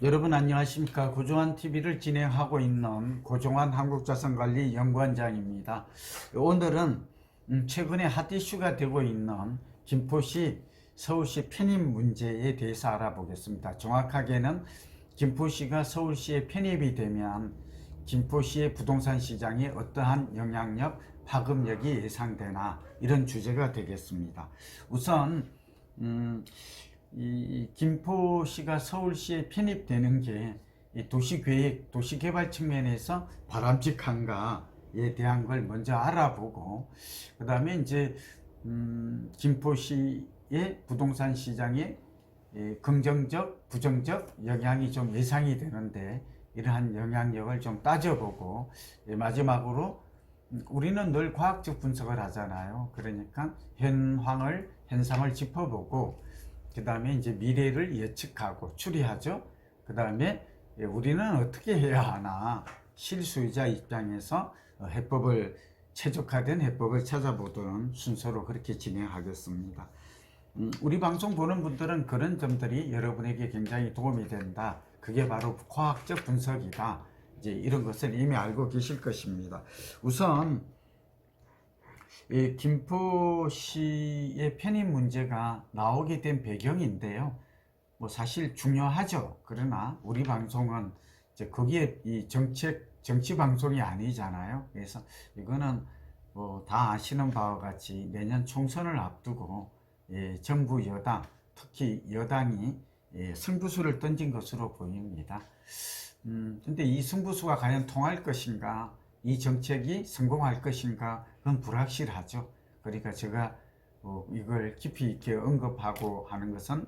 여러분 안녕하십니까. 고종환TV를 진행하고 있는 고종환 한국자산관리연구원장입니다. 오늘은 최근에 핫 이슈가 되고 있는 김포시 서울시 편입 문제에 대해서 알아보겠습니다. 정확하게는 김포시가 서울시에 편입이 되면 김포시의 부동산 시장에 어떠한 영향력, 파급력이 예상되나, 이런 주제가 되겠습니다. 우선 이 김포시가 서울시에 편입되는 게 도시계획, 도시개발 측면에서 바람직한가에 대한 걸 먼저 알아보고, 그 다음에 이제 김포시의 부동산 시장에 긍정적, 부정적 영향이 좀 예상이 되는데, 이러한 영향력을 좀 따져보고, 마지막으로 우리는 늘 과학적 분석을 하잖아요. 그러니까 현상을 짚어보고, 그 다음에 이제 미래를 예측하고 추리하죠. 그 다음에 우리는 어떻게 해야 하나, 실수요자 입장에서 해법을, 최적화된 해법을 찾아보던 순서로 그렇게 진행하겠습니다. 우리 방송 보는 분들은 그런 점들이 여러분에게 굉장히 도움이 된다, 그게 바로 과학적 분석이다, 이제 이런 것을 이미 알고 계실 것입니다. 우선 김포시의 편입 문제가 나오게 된 배경인데요. 뭐 사실 중요하죠. 그러나 우리 방송은 이제 거기에 이 정치 방송이 아니잖아요. 그래서 이거는 뭐 다 아시는 바와 같이 내년 총선을 앞두고 정부 여당, 특히 여당이 승부수를 던진 것으로 보입니다. 근데 이 승부수가 과연 통할 것인가, 이 정책이 성공할 것인가, 그건 불확실하죠. 그러니까 제가 이걸 깊이 있게 언급하고 하는 것은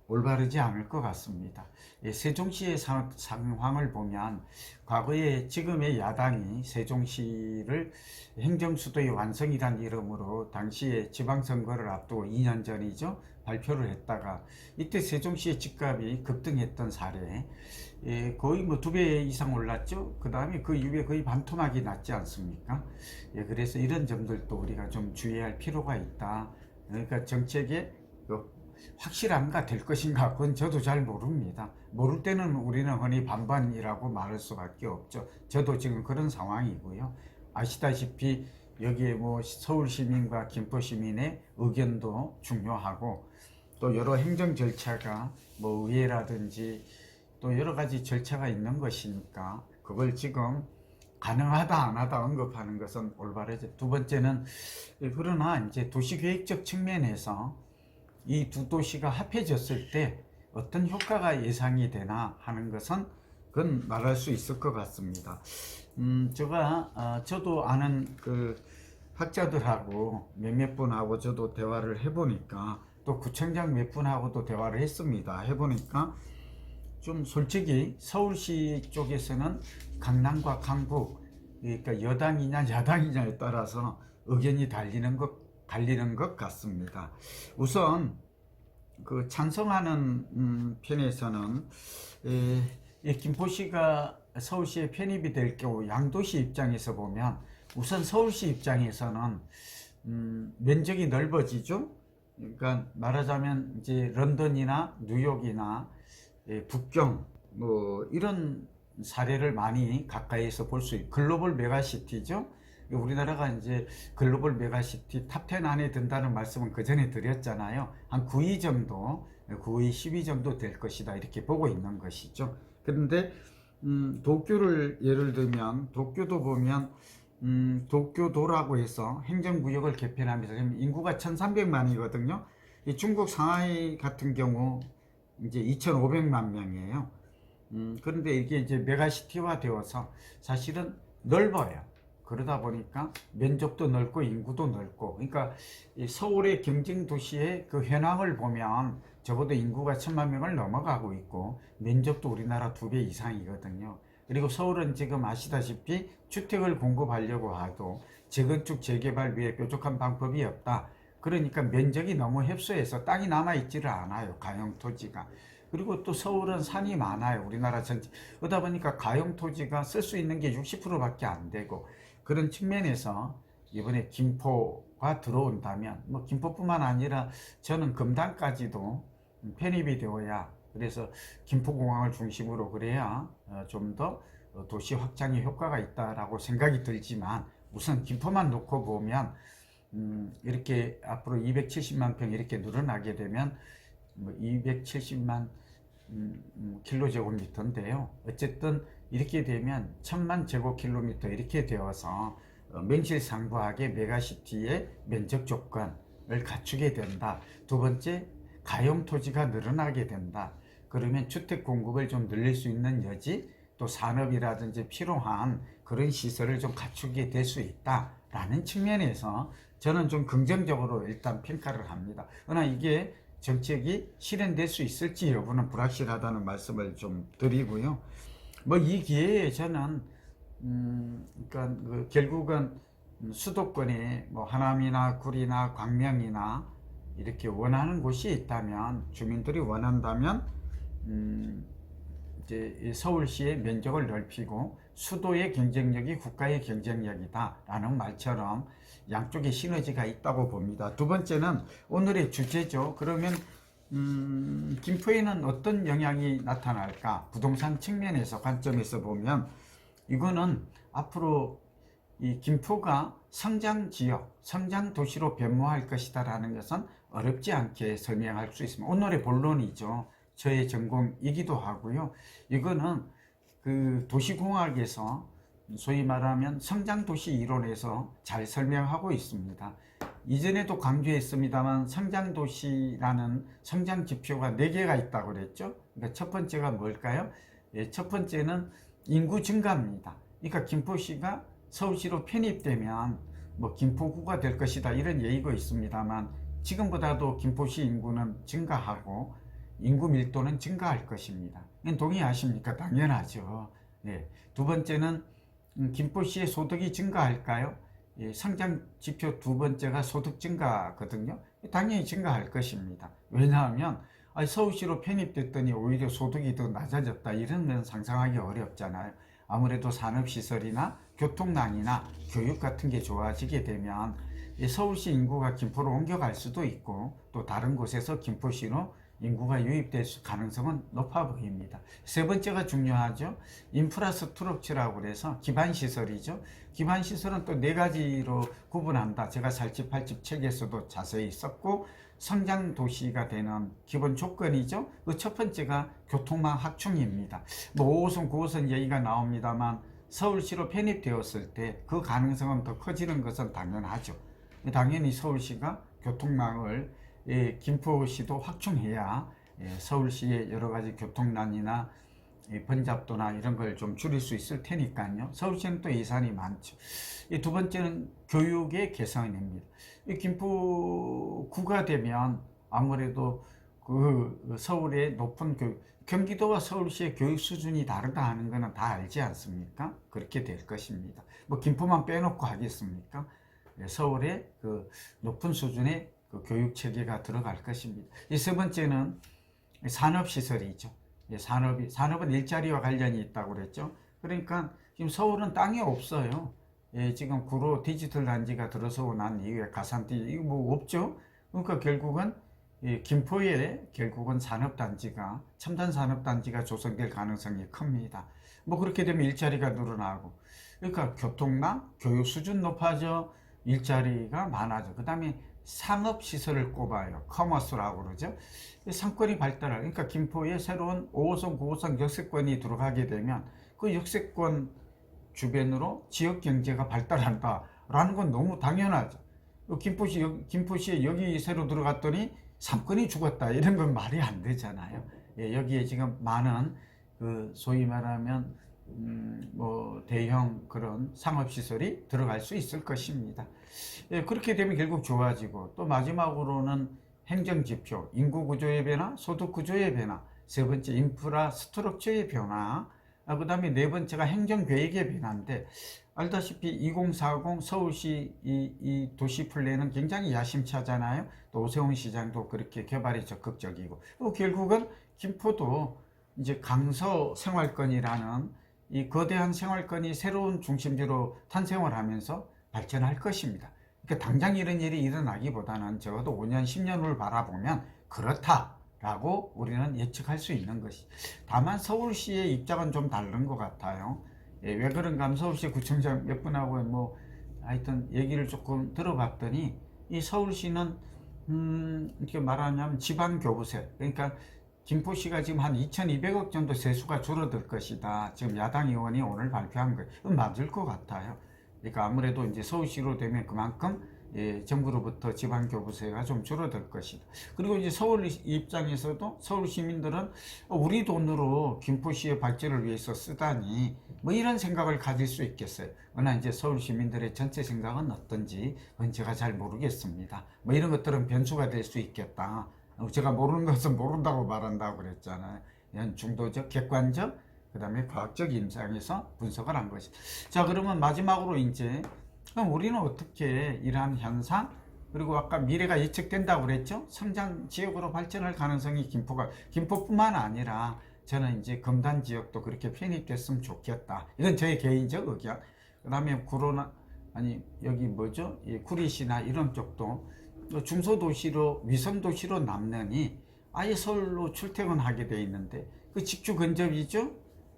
올바르지 않을 것 같습니다. 세종시의 상황을 보면, 과거에 지금의 야당이 세종시를 행정수도의 완성이란 이름으로 당시에 지방선거를 앞두고 2년 전이죠, 발표를 했다가 이때 세종시의 집값이 급등했던 사례, 거의 뭐 2배 이상 올랐죠. 그 다음에 그 이후에 거의 반토막이 났지 않습니까? 그래서 이런 점들도 우리가 좀 주의할 필요가 있다. 그러니까 정책의 확실한가, 될 것인가, 그건 저도 잘 모릅니다. 모를 때는 우리는 흔히 반반이라고 말할 수밖에 없죠. 저도 지금 그런 상황이고요. 아시다시피 여기에 뭐 서울 시민과 김포 시민의 의견도 중요하고, 또 여러 행정 절차가 뭐 의회라든지 또 여러 가지 절차가 있는 것이니까, 그걸 지금 가능하다 안 하다 언급하는 것은 올바르죠. 두 번째는, 그러나 이제 도시계획적 측면에서 이 두 도시가 합해졌을 때 어떤 효과가 예상이 되나 하는 것은 그건 말할 수 있을 것 같습니다. 저도 아는 그 학자들하고 몇몇 분하고 저도 대화를 해보니까, 또 구청장 몇 분하고도 대화를 했습니다. 해보니까 좀 솔직히 서울시 쪽에서는 강남과 강북, 그러니까 여당이냐 야당이냐에 따라서 의견이 달리는 것 같습니다. 우선 그 찬성하는 편에서는 김포시가 서울시에 편입이 될 경우 양도시 입장에서 보면, 우선 서울시 입장에서는 면적이 넓어지죠. 그러니까 말하자면 이제 런던이나 뉴욕이나 북경 뭐 이런 사례를 많이 가까이에서 볼 수 있고, 글로벌 메가시티죠. 우리나라가 이제 글로벌 메가시티 탑10 안에 든다는 말씀은 그 전에 드렸잖아요. 한 9위 정도, 9위, 10위 정도 될 것이다, 이렇게 보고 있는 것이죠. 그런데 도쿄를 예를 들면, 도쿄도 보면 도쿄도라고 해서 행정구역을 개편하면서 인구가 1300만이거든요. 중국 상하이 같은 경우 이제 2500만 명이에요. 그런데 이게 이제 메가시티화 되어서 사실은 넓어요. 그러다 보니까 면적도 넓고 인구도 넓고, 그러니까 서울의 경쟁 도시의 그 현황을 보면 적어도 인구가 1000만 명을 넘어가고 있고, 면적도 우리나라 2배 이상이거든요. 그리고 서울은 지금 아시다시피 주택을 공급하려고 해도 재건축 재개발 외에 뾰족한 방법이 없다. 그러니까 면적이 너무 협소해서 땅이 남아있지를 않아요, 가용 토지가. 그리고 또 서울은 산이 많아요, 우리나라 전체. 그러다 보니까 가용 토지가 쓸 수 있는 게 60%밖에 안 되고, 그런 측면에서 이번에 김포가 들어온다면, 뭐 김포뿐만 아니라 저는 금단까지도 편입이 되어야 그래서 김포공항을 중심으로 그래야 좀 더 도시 확장에 효과가 있다라고 생각이 들지만, 우선 김포만 놓고 보면 이렇게 앞으로 270만 평 이렇게 늘어나게 되면 270만 킬로제곱미터인데요. 어쨌든 이렇게 되면 1000만 제곱킬로미터 이렇게 되어서 명실상부하게 메가시티의 면적 조건을 갖추게 된다. 두 번째, 가용 토지가 늘어나게 된다. 그러면 주택 공급을 좀 늘릴 수 있는 여지, 또 산업이라든지 필요한 그런 시설을 좀 갖추게 될 수 있다라는 측면에서 저는 좀 긍정적으로 일단 평가를 합니다. 그러나 이게 정책이 실현될 수 있을지 여부는 불확실하다는 말씀을 좀 드리고요. 이 기회에 저는 그러니까 결국은 수도권에 하남이나 구리나 광명이나 이렇게 원하는 곳이 있다면, 주민들이 원한다면 이제 서울시의 면적을 넓히고 수도의 경쟁력이 국가의 경쟁력이다라는 말처럼 양쪽에 시너지가 있다고 봅니다. 두 번째는 오늘의 주제죠. 그러면 김포에는 어떤 영향이 나타날까? 부동산 측면에서 관점에서 보면 이거는 앞으로 이 김포가 성장 지역, 성장 도시로 변모할 것이다라는 것은 어렵지 않게 설명할 수 있습니다. 오늘의 본론이죠. 저의 전공이기도 하고요. 이거는 그 도시공학에서 소위 말하면 성장도시 이론에서 잘 설명하고 있습니다. 이전에도 강조했습니다만 성장도시라는 성장 지표가 4개가 있다고 그랬죠. 그러니까 첫 번째가 뭘까요? 첫 번째는 인구 증가입니다. 그러니까 김포시가 서울시로 편입되면 김포구가 될 것이다 이런 얘기가 있습니다만, 지금보다도 김포시 인구는 증가하고 인구 밀도는 증가할 것입니다. 동의하십니까? 당연하죠. 두 번째는 김포시의 소득이 증가할까요? 성장 지표 두 번째가 소득 증가거든요. 당연히 증가할 것입니다. 왜냐하면 서울시로 편입됐더니 오히려 소득이 더 낮아졌다 이런 건 상상하기 어렵잖아요. 아무래도 산업시설이나 교통난이나 교육 같은 게 좋아지게 되면 서울시 인구가 김포로 옮겨갈 수도 있고, 또 다른 곳에서 김포시로 인구가 유입될 가능성은 높아 보입니다. 세 번째가 중요하죠. 인프라스트럭처라고 그래서 기반시설이죠. 기반시설은 또 4가지로 구분한다. 제가 살집 팔집 책에서도 자세히 썼고, 성장도시가 되는 기본 조건이죠. 그 첫 번째가 교통망 확충입니다. 5호선, 9호선 얘기가 나옵니다만 서울시로 편입되었을 때 그 가능성은 더 커지는 것은 당연하죠. 당연히 서울시가 교통망을 김포시도 확충해야 서울시의 여러가지 교통난이나 번잡도나 이런 걸 좀 줄일 수 있을 테니까요. 서울시는 또 예산이 많죠. 두 번째는 교육의 개선입니다. 김포구가 되면 아무래도 그 서울의 높은 교육, 경기도와 서울시의 교육 수준이 다르다 하는 것은 다 알지 않습니까? 그렇게 될 것입니다. 김포만 빼놓고 하겠습니까? 서울의 그 높은 수준의 그 교육 체계가 들어갈 것입니다. 세 번째는 산업시설이죠. 산업은 일자리와 관련이 있다고 그랬죠. 그러니까 지금 서울은 땅이 없어요. 지금 구로 디지털 단지가 들어서고 난 이후에 가산디 이거 없죠. 그러니까 결국은 김포에 결국은 산업단지가, 첨단 산업단지가 조성될 가능성이 큽니다. 그렇게 되면 일자리가 늘어나고, 그러니까 교통망, 교육 수준 높아져, 일자리가 많아져. 그 다음에 상업시설을 꼽아요. 커머스라고 그러죠. 상권이 발달할, 그러니까 김포에 새로운 5호선, 9호선 역세권이 들어가게 되면 그 역세권 주변으로 지역경제가 발달한다라는 건 너무 당연하죠. 김포시에 여기 새로 들어갔더니 상권이 죽었다 이런 건 말이 안 되잖아요. 여기에 지금 많은 그 소위 말하면 대형 그런 상업시설이 들어갈 수 있을 것입니다. 그렇게 되면 결국 좋아지고, 또 마지막으로는 행정지표, 인구구조의 변화, 소득구조의 변화, 세 번째 인프라스트럭처의 변화, 그 다음에 네 번째가 행정계획의 변화인데, 알다시피 2040 서울시 이 도시 플랜은 굉장히 야심차잖아요. 또 오세훈 시장도 그렇게 개발에 적극적이고, 또 결국은 김포도 이제 강서 생활권이라는 이 거대한 생활권이 새로운 중심지로 탄생을 하면서 발전할 것입니다. 그러니까 당장 이런 일이 일어나기보다는 적어도 5년, 10년 후를 바라보면 그렇다 라고 우리는 예측할 수 있는 것이. 다만 서울시의 입장은 좀 다른 것 같아요. 예, 왜 그런가 하면 서울시 구청장 몇 분하고 뭐 하여튼 얘기를 조금 들어봤더니 이 서울시는 이렇게 말하냐면 지방교부세, 그러니까 김포시가 지금 한 2,200억 정도 세수가 줄어들 것이다. 지금 야당 의원이 오늘 발표한 거예요. 맞을 것 같아요. 그러니까 아무래도 이제 서울시로 되면 그만큼 정부로부터 지방교부세가 좀 줄어들 것이다. 그리고 이제 서울 입장에서도 서울 시민들은 우리 돈으로 김포시의 발전을 위해서 쓰다니 뭐 이런 생각을 가질 수 있겠어요. 그러나 이제 서울 시민들의 전체 생각은 어떤지 그건 제가 잘 모르겠습니다. 뭐 이런 것들은 변수가 될 수 있겠다. 제가 모르는 것은 모른다고 말한다고 그랬잖아요. 이런 중도적, 객관적, 그 다음에 과학적 임상에서 분석을 한 것이. 자, 그러면 마지막으로 이제 그럼 우리는 어떻게 이러한 현상, 그리고 아까 미래가 예측된다고 그랬죠? 성장 지역으로 발전할 가능성이 김포뿐만 아니라 저는 이제 금단 지역도 그렇게 편입됐으면 좋겠다. 이건 저의 개인적 의견. 그 다음에 여기 뭐죠? 구리시나 이런 쪽도 중소도시로, 위성도시로 남느니 아예 서울로 출퇴근하게 돼 있는데 그 직주 근접이죠?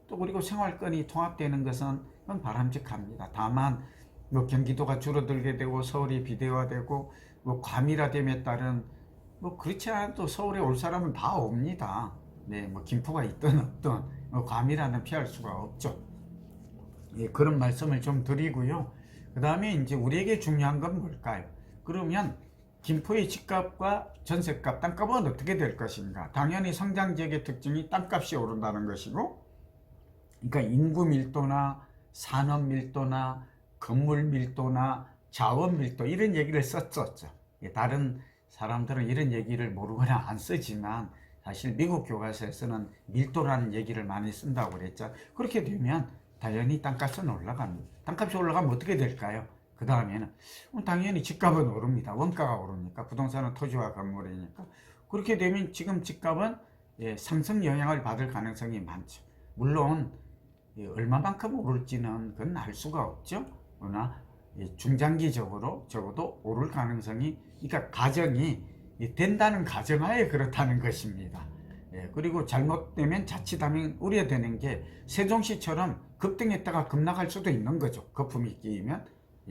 또 그리고 생활권이 통합되는 것은 그건 바람직합니다. 다만 뭐 경기도가 줄어들게 되고 서울이 비대화되고 뭐 과밀화됨에 따른 뭐 그렇지 않아도 서울에 올 사람은 다 옵니다. 네, 뭐 김포가 있든 없든 뭐 과밀화는 피할 수가 없죠. 예, 그런 말씀을 좀 드리고요. 그 다음에 이제 우리에게 중요한 건 뭘까요? 그러면 김포의 집값과 전셋값, 땅값은 어떻게 될 것인가? 당연히 성장 지역의 특징이 땅값이 오른다는 것이고, 그러니까 인구 밀도나 산업 밀도나 건물 밀도나 자원 밀도 이런 얘기를 썼었죠. 다른 사람들은 이런 얘기를 모르거나 안 쓰지만 사실 미국 교과서에서는 밀도라는 얘기를 많이 쓴다고 그랬죠. 그렇게 되면 당연히 땅값은 올라갑니다. 땅값이 올라가면 어떻게 될까요? 그 다음에는 당연히 집값은 오릅니다. 원가가 오르니까, 부동산은 토지와 건물이니까. 그렇게 되면 지금 집값은 상승 영향을 받을 가능성이 많죠. 물론 얼마만큼 오를지는 그건 알 수가 없죠. 그러나 중장기적으로 적어도 오를 가능성이, 그러니까 가정이 된다는 가정하에 그렇다는 것입니다. 그리고 잘못되면 자칫하면 우려되는 게 세종시처럼 급등했다가 급락할 수도 있는 거죠. 거품이 끼면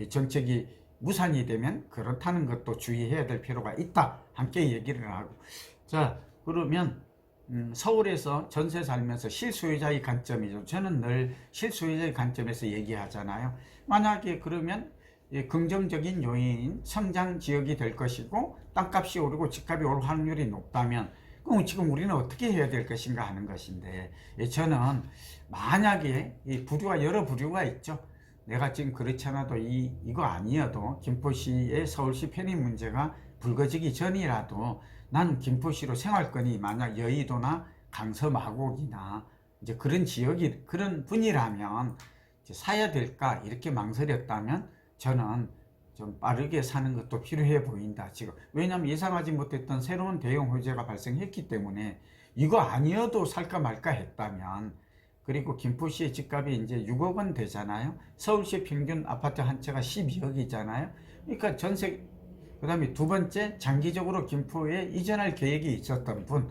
정책이 무산이 되면 그렇다는 것도 주의해야 될 필요가 있다. 함께 얘기를 하고. 자, 그러면 서울에서 전세 살면서 실소유자의 관점이죠. 저는 늘 실소유자의 관점에서 얘기하잖아요. 만약에 그러면 긍정적인 요인, 성장 지역이 될 것이고 땅값이 오르고 집값이 오를 확률이 높다면 그럼 지금 우리는 어떻게 해야 될 것인가 하는 것인데, 저는 만약에 이 부류가 여러 부류가 있죠. 내가 지금 그렇지 않아도 이거 아니어도 김포시의 서울시 편입 문제가 불거지기 전이라도 나는 김포시로 생활권이 만약 여의도나 강서 마곡이나 이제 그런 지역이 그런 분이라면 이제 사야 될까 이렇게 망설였다면 저는 좀 빠르게 사는 것도 필요해 보인다 지금. 왜냐하면 예상하지 못했던 새로운 대형 호재가 발생했기 때문에 이거 아니어도 살까 말까 했다면, 그리고 김포시의 집값이 이제 6억 원 되잖아요. 서울시 평균 아파트 한 채가 12억이잖아요. 그러니까 전세, 그 다음에 두 번째, 장기적으로 김포에 이전할 계획이 있었던 분,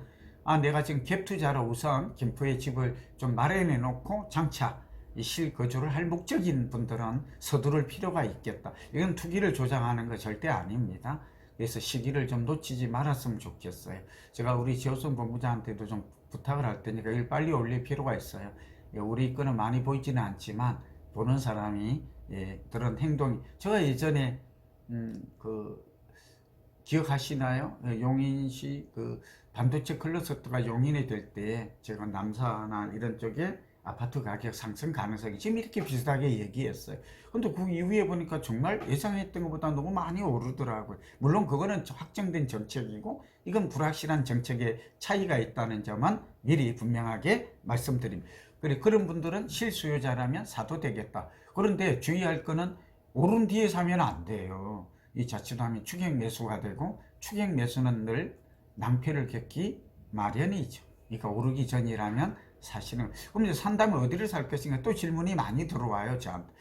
내가 지금 갭 투자로 우선 김포에 집을 좀 마련해 놓고 장차 실거주를 할 목적인 분들은 서두를 필요가 있겠다. 이건 투기를 조장하는 거 절대 아닙니다. 그래서 시기를 좀 놓치지 말았으면 좋겠어요. 제가 우리 지호선 본부장한테도 좀 부탁을 할 테니까 이걸 빨리 올릴 필요가 있어요. 우리 거는 많이 보이지는 않지만 보는 사람이 그런 행동이, 제가 예전에 기억하시나요? 용인시 그 반도체 클러스터가 용인이 될 때 제가 남사나 이런 쪽에 아파트 가격 상승 가능성이 지금 이렇게 비슷하게 얘기했어요. 근데 그 이후에 보니까 정말 예상했던 것보다 너무 많이 오르더라고요. 물론 그거는 확정된 정책이고 이건 불확실한 정책의 차이가 있다는 점은 미리 분명하게 말씀드립니다. 그런 분들은 실수요자라면 사도 되겠다. 그런데 주의할 거는 오른 뒤에 사면 안 돼요. 이 자칫하면 추격 매수가 되고, 추격 매수는 늘 낭패를 겪기 마련이죠. 그러니까 오르기 전이라면 사실은. 그럼 이제 산다면 어디를 살 것인가 또 질문이 많이 들어와요, 저한테.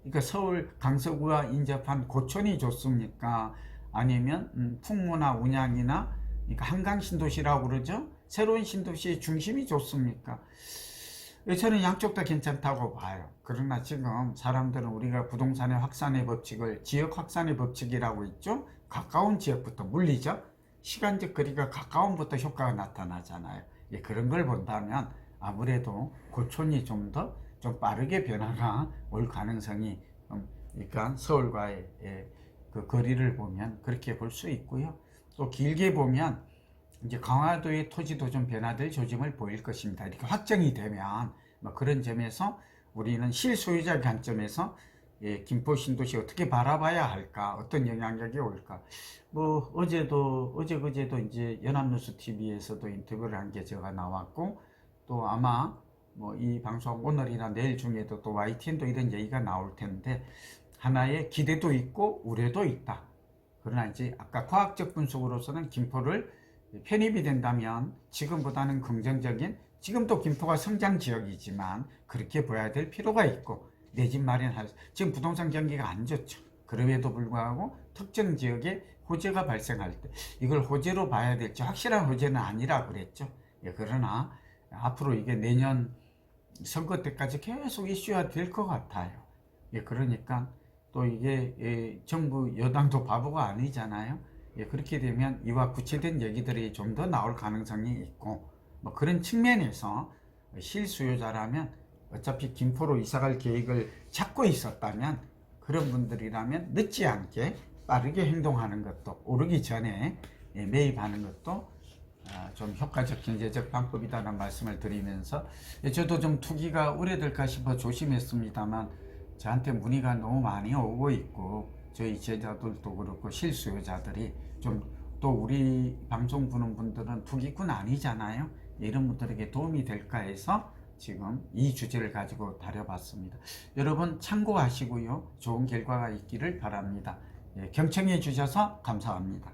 그러니까 서울 강서구와 인접한 고촌이 좋습니까? 아니면 풍무나 운양이나 그러니까 한강 신도시라고 그러죠. 새로운 신도시의 중심이 좋습니까? 저는 양쪽 다 괜찮다고 봐요. 그러나 지금 사람들은 우리가 부동산의 확산의 법칙을 지역 확산의 법칙이라고 있죠. 가까운 지역부터 물리죠. 시간적 거리가 가까움부터 효과가 나타나잖아요. 그런 걸 본다면 아무래도 고촌이 좀 더 좀 빠르게 변화가 올 가능성이 그러니까 서울과의 그 거리를 보면 그렇게 볼 수 있고요. 또 길게 보면 이제 강화도의 토지도 좀 변화될 조짐을 보일 것입니다. 이렇게 확정이 되면 뭐 그런 점에서 우리는 실소유자 관점에서 김포 신도시 어떻게 바라봐야 할까, 어떤 영향력이 올까. 뭐 어제 그제도 이제 연합뉴스 TV에서도 인터뷰를 한 게 제가 나왔고, 또 아마 뭐 이 방송 오늘이나 내일 중에도 또 YTN도 이런 얘기가 나올 텐데, 하나의 기대도 있고 우려도 있다. 그러나 이제 아까 과학적 분석으로서는 김포를 편입이 된다면 지금보다는 긍정적인, 지금도 김포가 성장 지역이지만 그렇게 보여야 될 필요가 있고, 내 집 마련할, 지금 부동산 경기가 안 좋죠. 그럼에도 불구하고 특정 지역에 호재가 발생할 때 이걸 호재로 봐야 될지, 확실한 호재는 아니라 그랬죠. 그러나 앞으로 이게 내년 선거 때까지 계속 이슈화 될 것 같아요. 그러니까 또 이게 정부 여당도 바보가 아니잖아요. 그렇게 되면 이와 구체된 얘기들이 좀 더 나올 가능성이 있고, 뭐 그런 측면에서 실수요자라면 어차피 김포로 이사갈 계획을 잡고 있었다면, 그런 분들이라면 늦지 않게 빠르게 행동하는 것도, 오르기 전에 매입하는 것도 좀 효과적 경제적 방법이다라는 말씀을 드리면서, 저도 좀 투기가 우려될까 싶어 조심했습니다만 저한테 문의가 너무 많이 오고 있고, 저희 제자들도 그렇고 실수요자들이 좀, 또 우리 방송 보는 분들은 투기꾼 아니잖아요. 이런 분들에게 도움이 될까 해서 지금 이 주제를 가지고 다뤄봤습니다. 여러분 참고하시고요, 좋은 결과가 있기를 바랍니다. 경청해 주셔서 감사합니다.